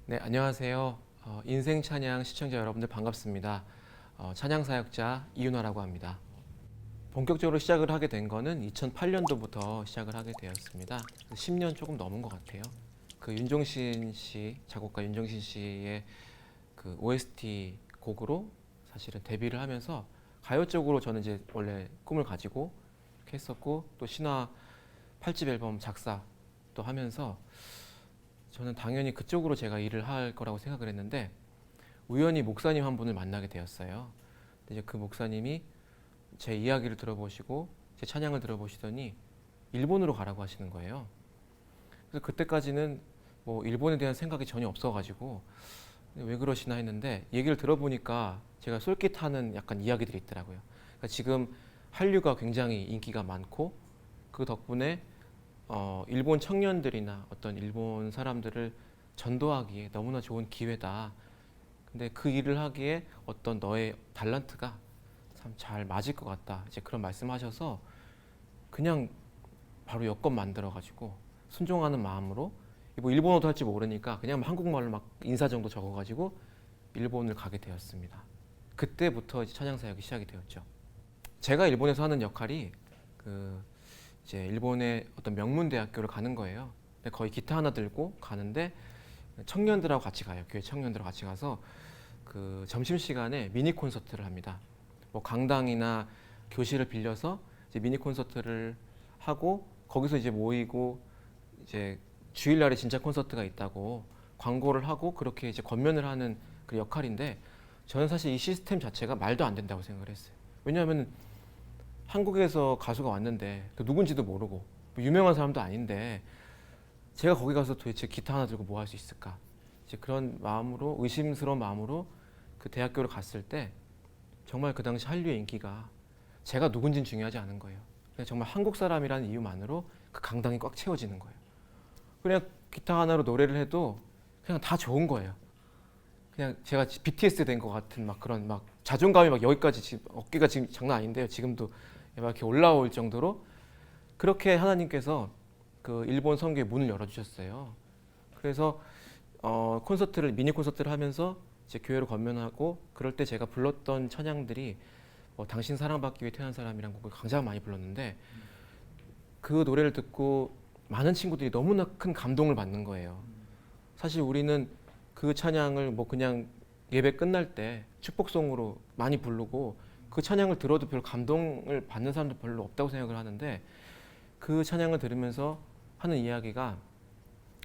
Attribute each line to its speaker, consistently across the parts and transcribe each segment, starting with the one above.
Speaker 1: 네, 안녕하세요. 인생 찬양 시청자 여러분들 반갑습니다. 찬양 사역자 이윤화라고 합니다. 본격적으로 시작을 하게 된 거는 2008년도부터 시작을 하게 되었습니다. 10년 조금 넘은 것 같아요. 그 윤종신 씨, 작곡가 윤종신 씨의 그 OST 곡으로 사실은 데뷔를 하면서 가요 쪽으로 저는 이제 원래 꿈을 가지고 이렇게 했었고, 또 신화 8집 앨범 작사 또 하면서 저는 당연히 그쪽으로 제가 일을 할 거라고 생각을 했는데, 우연히 목사님 한 분을 만나게 되었어요. 근데 이제 그 목사님이 제 이야기를 들어보시고 제 찬양을 들어보시더니 일본으로 가라고 하시는 거예요. 그래서 그때까지는 뭐 일본에 대한 생각이 전혀 없어가지고 왜 그러시나 했는데, 얘기를 들어보니까 제가 솔깃하는 약간 이야기들이 있더라고요. 그러니까 지금 한류가 굉장히 인기가 많고, 그 덕분에 일본 청년들이나 어떤 일본 사람들을 전도하기에 너무나 좋은 기회다. 근데 그 일을 하기에 어떤 너의 달란트가 참 잘 맞을 것 같다. 이제 그런 말씀하셔서 그냥 바로 여권 만들어 가지고 순종하는 마음으로, 뭐 일본어도 할 줄 모르니까 그냥 한국말로 막 인사 정도 적어 가지고 일본을 가게 되었습니다. 그때부터 이제 찬양 사역이 시작이 되었죠. 제가 일본에서 하는 역할이 그 이제 일본의 어떤 명문 대학교를 가는 거예요. 근데 거의 기타 하나 들고 가는데 청년들하고 같이 가요. 교회 청년들하고 같이 가서 그 점심 시간에 미니 콘서트를 합니다. 뭐 강당이나 교실을 빌려서 이제 미니 콘서트를 하고, 거기서 이제 모이고, 이제 주일날에 진짜 콘서트가 있다고 광고를 하고 그렇게 이제 권면을 하는 그 역할인데, 저는 사실 이 시스템 자체가 말도 안 된다고 생각을 했어요. 왜냐하면 한국에서 가수가 왔는데 그 누군지도 모르고 뭐 유명한 사람도 아닌데 제가 거기 가서 도대체 기타 하나 들고 뭐 할 수 있을까? 이제 그런 마음으로, 의심스러운 마음으로 그 대학교를 갔을 때 정말 그 당시 한류의 인기가, 제가 누군지는 중요하지 않은 거예요. 그냥 정말 한국 사람이라는 이유만으로 그 강당이 꽉 채워지는 거예요. 그냥 기타 하나로 노래를 해도 그냥 다 좋은 거예요. 그냥 제가 BTS 된 것 같은 막 그런 막 자존감이 막 여기까지, 지금 어깨가 지금 장난 아닌데요. 지금도 막 이렇게 올라올 정도로 그렇게 하나님께서 그 일본 선교의 문을 열어주셨어요. 그래서 콘서트를, 미니 콘서트를 하면서 이제 교회로 건면하고, 그럴 때 제가 불렀던 찬양들이 뭐 당신 사랑받기 위해 태어난 사람이란 곡을 굉장히 많이 불렀는데, 그 노래를 듣고 많은 친구들이 너무나 큰 감동을 받는 거예요. 사실 우리는 그 찬양을 뭐 그냥 예배 끝날 때 축복송으로 많이 부르고, 그 찬양을 들어도 별 감동을 받는 사람도 별로 없다고 생각을 하는데, 그 찬양을 들으면서 하는 이야기가,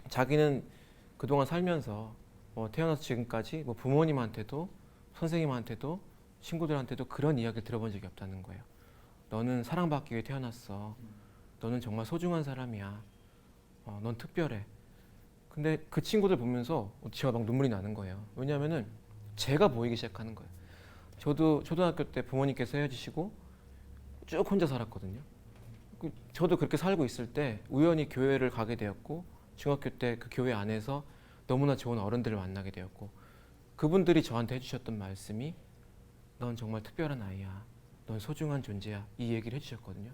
Speaker 1: 자기는 그동안 살면서 뭐 태어나서 지금까지 뭐 부모님한테도 선생님한테도 친구들한테도 그런 이야기를 들어본 적이 없다는 거예요. 너는 사랑받기 위해 태어났어. 너는 정말 소중한 사람이야. 넌 특별해. 근데 그 친구들 보면서 제가 막 눈물이 나는 거예요. 왜냐하면은 제가 보이기 시작하는 거예요. 저도 초등학교 때 부모님께서 헤어지시고 쭉 혼자 살았거든요. 저도 그렇게 살고 있을 때 우연히 교회를 가게 되었고, 중학교 때 그 교회 안에서 너무나 좋은 어른들을 만나게 되었고, 그분들이 저한테 해주셨던 말씀이 넌 정말 특별한 아이야. 넌 소중한 존재야. 이 얘기를 해주셨거든요.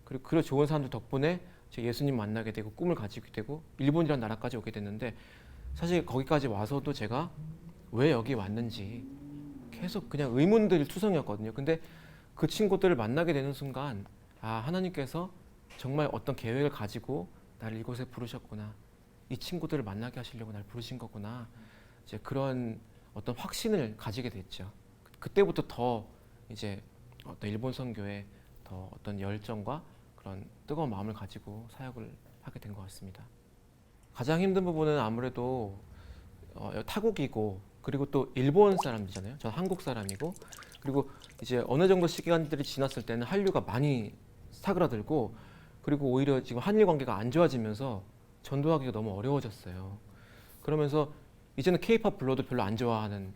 Speaker 1: 그리고 그런 좋은 사람들 덕분에 제가 예수님 만나게 되고 꿈을 가지게 되고 일본이라는 나라까지 오게 됐는데, 사실 거기까지 와서도 제가 왜 여기 왔는지 계속 그냥 의문들 투성이었거든요. 근데 그 친구들을 만나게 되는 순간, 아, 하나님께서 정말 어떤 계획을 가지고 나를 이곳에 부르셨구나. 이 친구들을 만나게 하시려고 날 부르신 거구나. 이제 그런 어떤 확신을 가지게 됐죠. 그때부터 더 이제 어떤 일본 선교에 더 어떤 열정과 그런 뜨거운 마음을 가지고 사역을 하게 된 것 같습니다. 가장 힘든 부분은 아무래도 타국이고, 그리고 또 일본 사람들이잖아요. 전 한국 사람이고, 그리고 이제 어느 정도 시간들이 지났을 때는 한류가 많이 사그라들고, 그리고 오히려 지금 한일 관계가 안 좋아지면서 전도하기가 너무 어려워졌어요. 그러면서 이제는 케이팝 불러도 별로 안 좋아하는,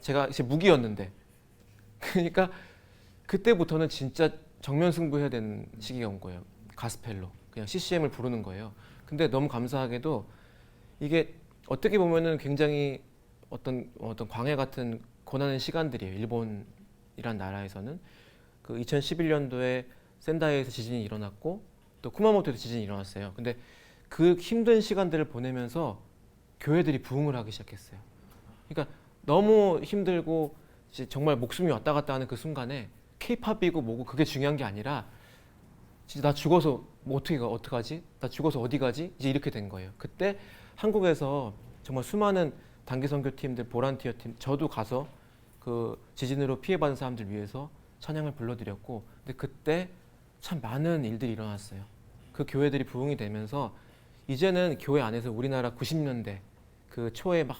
Speaker 1: 제가 이제 무기였는데, 그러니까 그때부터는 진짜 정면 승부해야 되는 시기가 온 거예요. 가스펠로 그냥 CCM을 부르는 거예요. 근데 너무 감사하게도 이게 어떻게 보면은 굉장히 어떤 광해 같은 고난의 시간들이에요. 일본이란 나라에서는 그 2011년도에 센다이에서 지진이 일어났고, 또 쿠마모토에서 지진이 일어났어요. 근데 그 힘든 시간들을 보내면서 교회들이 부흥을 하기 시작했어요. 그러니까 너무 힘들고 이제 정말 목숨이 왔다 갔다 하는 그 순간에 케이팝이고 뭐고 그게 중요한 게 아니라 진짜 나 죽어서 뭐 어떡하지? 나 죽어서 어디 가지? 이제 이렇게 된 거예요. 그때 한국에서 정말 수많은 단기 선교팀들, 보란티어 팀, 저도 가서 그 지진으로 피해받은 사람들 위해서 찬양을 불러드렸고, 근데 그때 참 많은 일들이 일어났어요. 그 교회들이 부흥이 되면서 이제는 교회 안에서 우리나라 90년대 그 초에 막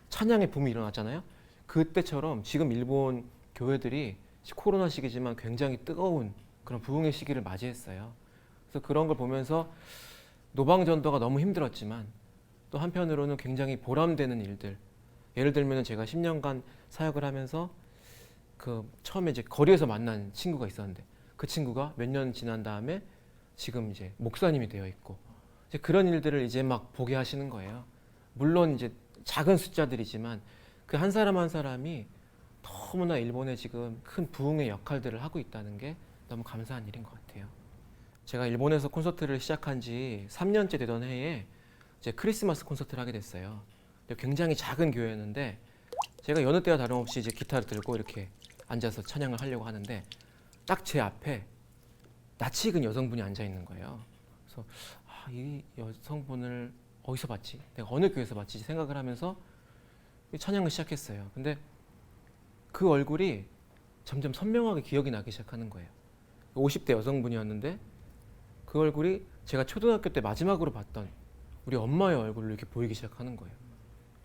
Speaker 1: 찬양의 붐이 일어났잖아요. 그때처럼 지금 일본 교회들이 코로나 시기지만 굉장히 뜨거운 그런 부흥의 시기를 맞이했어요. 그래서 그런 걸 보면서 노방전도가 너무 힘들었지만 또 한편으로는 굉장히 보람되는 일들. 예를 들면 제가 10년간 사역을 하면서 그 처음에 이제 거리에서 만난 친구가 있었는데 그 친구가 몇 년 지난 다음에 지금 이제 목사님이 되어 있고 이제 그런 일들을 이제 막 보게 하시는 거예요. 물론 이제 작은 숫자들이지만 그 한 사람 한 사람이 너무나 일본에 지금 큰 부흥의 역할들을 하고 있다는 게 너무 감사한 일인 것 같아요. 제가 일본에서 콘서트를 시작한 지 3년째 되던 해에 이제 크리스마스 콘서트를 하게 됐어요. 굉장히 작은 교회였는데 제가 여느 때와 다름없이 이제 기타를 들고 이렇게 앉아서 찬양을 하려고 하는데 딱 제 앞에 낯이 익은 여성분이 앉아 있는 거예요. 그래서 이 여성분을 어디서 봤지? 내가 어느 교회에서 봤지? 생각을 하면서 찬양을 시작했어요. 근데 그 얼굴이 점점 선명하게 기억이 나기 시작하는 거예요. 50대 여성분이었는데 그 얼굴이 제가 초등학교 때 마지막으로 봤던 우리 엄마의 얼굴로 이렇게 보이기 시작하는 거예요.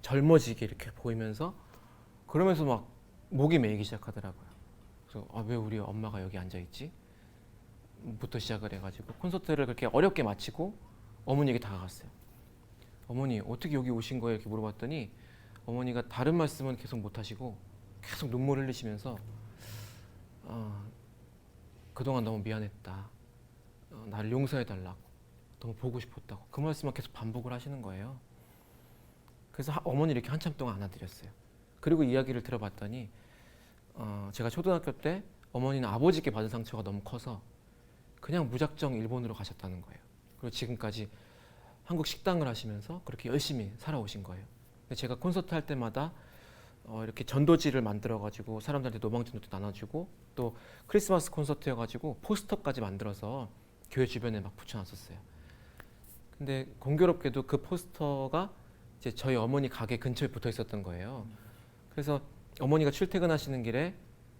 Speaker 1: 젊어지게 이렇게 보이면서 그러면서 막 목이 메이기 시작하더라고요. 그래서 왜 우리 엄마가 여기 앉아 있지? 부터 시작을 해가지고 콘서트를 그렇게 어렵게 마치고 어머니에게 다가갔어요. 어머니 어떻게 여기 오신 거예요? 이렇게 물어봤더니 어머니가 다른 말씀은 계속 못 하시고 계속 눈물 흘리시면서 그동안 너무 미안했다. 나를 용서해달라고. 너무 보고 싶었다고. 그 말씀만 계속 반복을 하시는 거예요. 그래서 어머니 이렇게 한참 동안 안아드렸어요. 그리고 이야기를 들어봤더니 제가 초등학교 때 어머니는 아버지께 받은 상처가 너무 커서 그냥 무작정 일본으로 가셨다는 거예요. 그리고 지금까지 한국 식당을 하시면서 그렇게 열심히 살아오신 거예요. 근데 제가 콘서트 할 때마다 이렇게 전도지를 만들어가지고 사람들한테 노방전도도 나눠주고 또 크리스마스 콘서트여가지고 포스터까지 만들어서 교회 주변에 막 붙여놨었어요. 근데 공교롭게도 그 포스터가 이제 저희 어머니 가게 근처에 붙어 있었던 거예요. 그래서 어머니가 출퇴근하시는 길에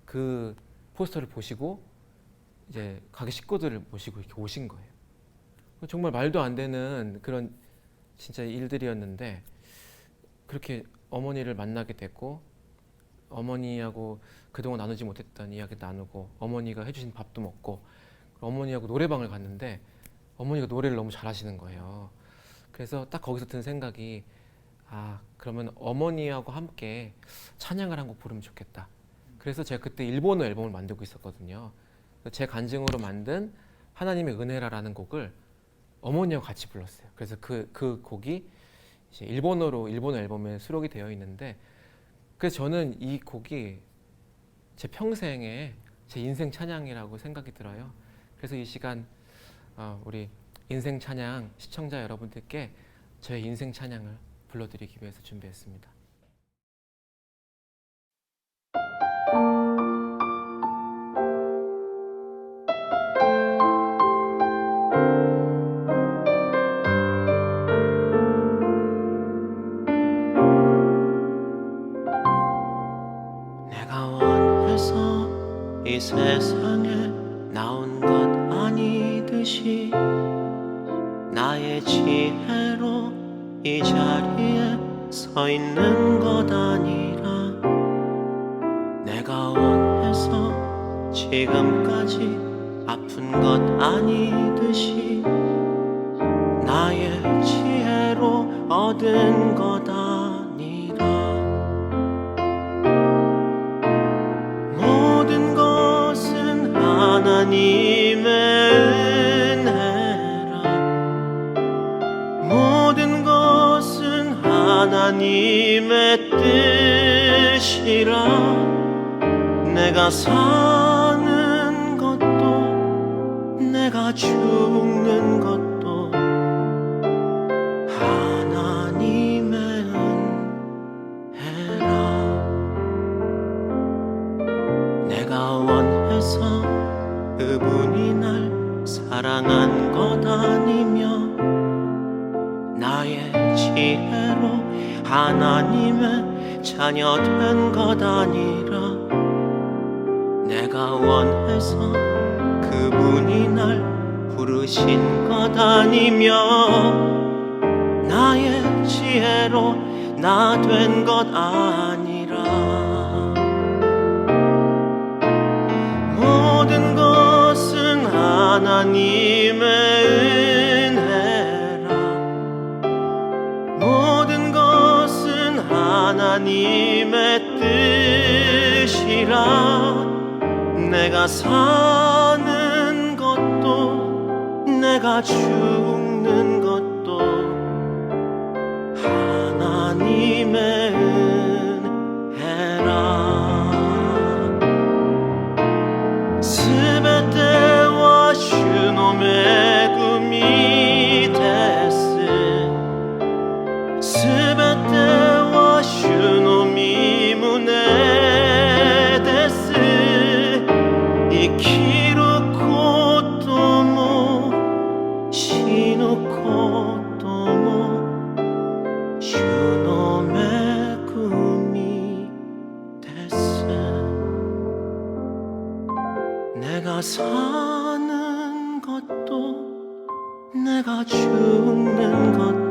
Speaker 1: 그 포스터를 보시고 이제 가게 식구들을 모시고 이렇게 오신 거예요. 정말 말도 안 되는 그런 진짜 일들이었는데 그렇게 어머니를 만나게 됐고 어머니하고 그동안 나누지 못했던 이야기 나누고 어머니가 해주신 밥도 먹고 어머니하고 노래방을 갔는데 어머니가 노래를 너무 잘하시는 거예요. 그래서 딱 거기서 든 생각이 그러면 어머니하고 함께 찬양을 한 곡 부르면 좋겠다. 그래서 제가 그때 일본어 앨범을 만들고 있었거든요. 제 간증으로 만든 하나님의 은혜라라는 곡을 어머니하고 같이 불렀어요. 그래서 그 곡이 이제 일본어로 일본어 앨범에 수록이 되어 있는데 그래서 저는 이 곡이 제 평생의 제 인생 찬양이라고 생각이 들어요. 그래서 이 시간 우리 인생 찬양 시청자 여러분들께 저의 인생 찬양을 불러드리기 위해서 준비했습니다.
Speaker 2: 내가 원해서 이 세상에 나온 것 아니듯이 나의 지혜로 이 자리에 서 있는 것 아니라 내가 원해서 지금까지 아픈 것 아니듯이 나의 지혜로 얻은 것 아니라 모든 것은 하나님의 은혜라 모든 것은 하나님의 뜻이라 내가 사는 것도 내가 죽는 것도 하나님의 원해서 그분이 날 사랑한 것 아니며 나의 지혜로 하나님의 자녀 된 것 아니라 내가 원해서 그분이 날 부르신 것 아니며 나의 지혜로 나 된 것 아니라 모든 것은 하나님의 은혜라 모든 것은 하나님의 뜻이라 내가 사는 것도 내가 죽는 것도 하나님의 은혜라 스베테와 슈노메 구미 데스 스베테와 슈노미 무네 데스 이키루 코토모 시누 코토모 슈노메 구미 데스 내가 사는 것도 내가 죽는 것도